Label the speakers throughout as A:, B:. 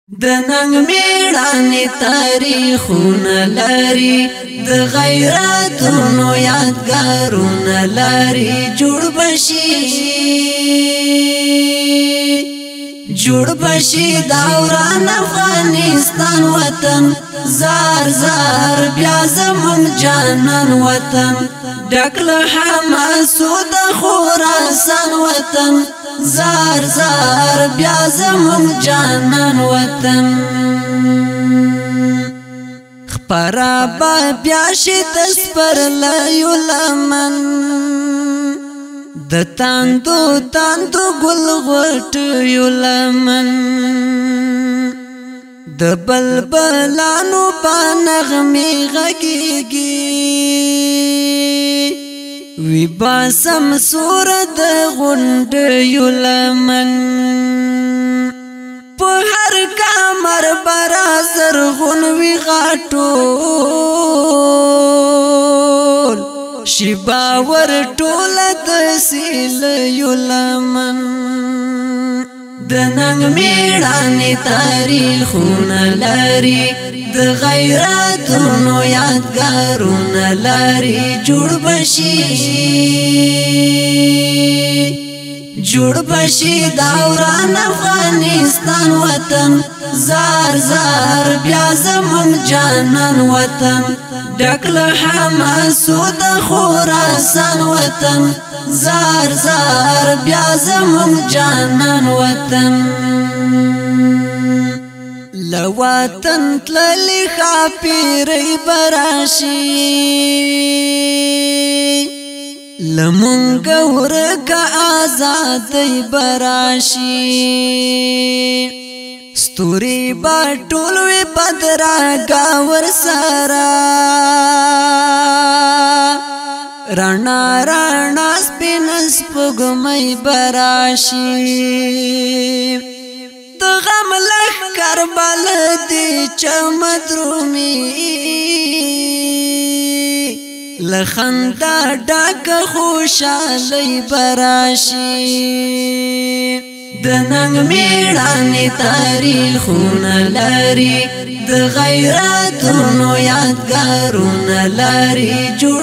A: د ننګ میړانې تاریخونه لري د غیرتونو یادګارونه لري جوړ بشي دوران افغانستان وطن زار زار بیا زمون جانان وطن ډکل حماسو د خراسان وطن زار زار بیا زمون جانان وطن خپرا با بیا شي تسپر لایو لمن د تاندو ګل غټ یو لمن د بلبلانو په نغمې غږیږي وی باسم سور د غونډ یو لمن په هر کمر برا زرغون وی غاټول شیبا ور ټول د سیل یو لمن د ننګ میړانې تاریخونه لري د غیرتونو یادګارونه لري جوړ بشي دوران افغانستان وطن زار زار بیا زمون جانان وطن ډکل حماسو د خراسان وطن زار زار بیا زمون جانان وطن لوطن تللی خاپیری براشی لمونگ ورکا آزادی براشی ستوری با ټولوی بدراگا ورسارا رانا رانا سپین سپگمی براشی د غم لخکر بلدی چمدرومی لخندا ډاک خوشالی براشی د ننګ میړانې تاریخونه لري د غیرتونو یادګارونه لري جوړ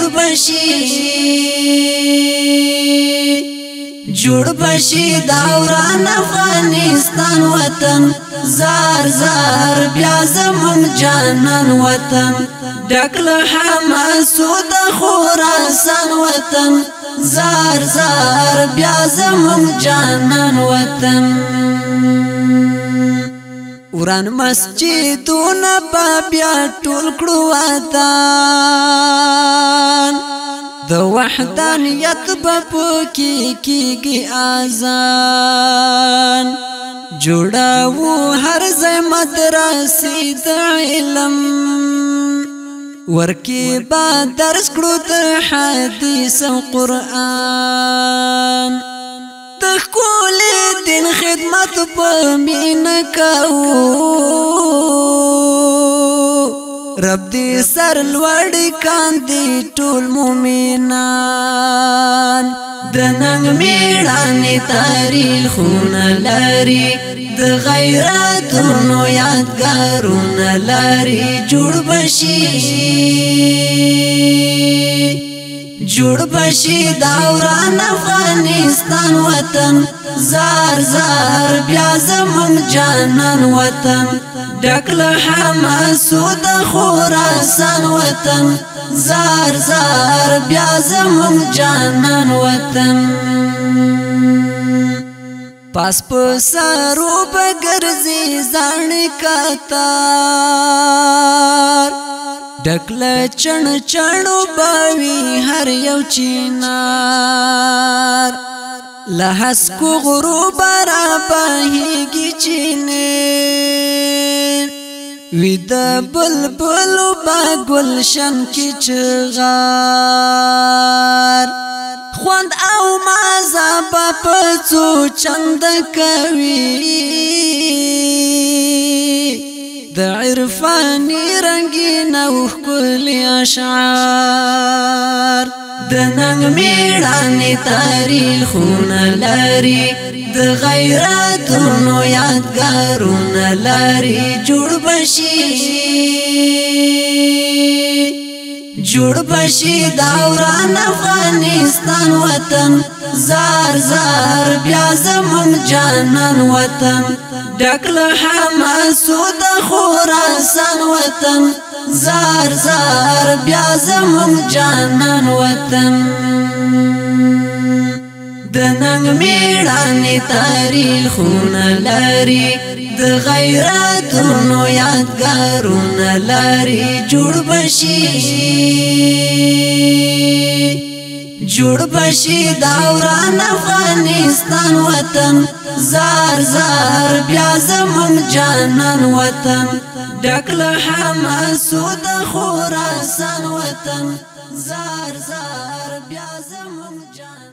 A: بشي دوران افغانستان وطن زار زار بیا زمون جانان وطن ډکل حماسو د خراسان وطن زار زار بیا زمون جانان وطن وران مسجدونه بیا ټول کړو وطن د وحدانیت بپکی کیږي اذان جوړاو هر ځای مدرسې د علم ورکی با درس کړو د حدیث او قرآن د کول دین خدمت په مینه کوو رب دې سر لوړ کاندي ټول مومنان د ننګ میړانې تاریخونه لري د غیرتونو یادګارونه لري جوړ بشي دوران افغانستان وطن زار زار بیا زمون جانان وطن ډکل حماسو د خراسان وطن زار زار بیا زمون جانان وطن پاس په سارو بګرځي ځان کتار ډکل چڼو باوی هر یو چینار لحس کو غروب را بهیږي چینه وید بلبل با گلشن کی چغار خوند او مازه پپڅو چند کوي د عرفانی رنگین او ښکلي اشعار د ننګ میړانې تاریخونه لري د غیرتونو یادګارونه لاري جوړ بشي دوران افغانستان وطن زار زار بیا زمون جانان وطن ډک له حماسو د خراسان وطن زار زار بیا زمون جانان وطن د ننګ میړانې تاریخونه لري د غیرتونو یادګارونه لري جوړ بشي دوران افغانستان وطن زار زار بیا زمون جانان وطن ډک له حماسو د خراسان وطن زار زار بیا زمون جانان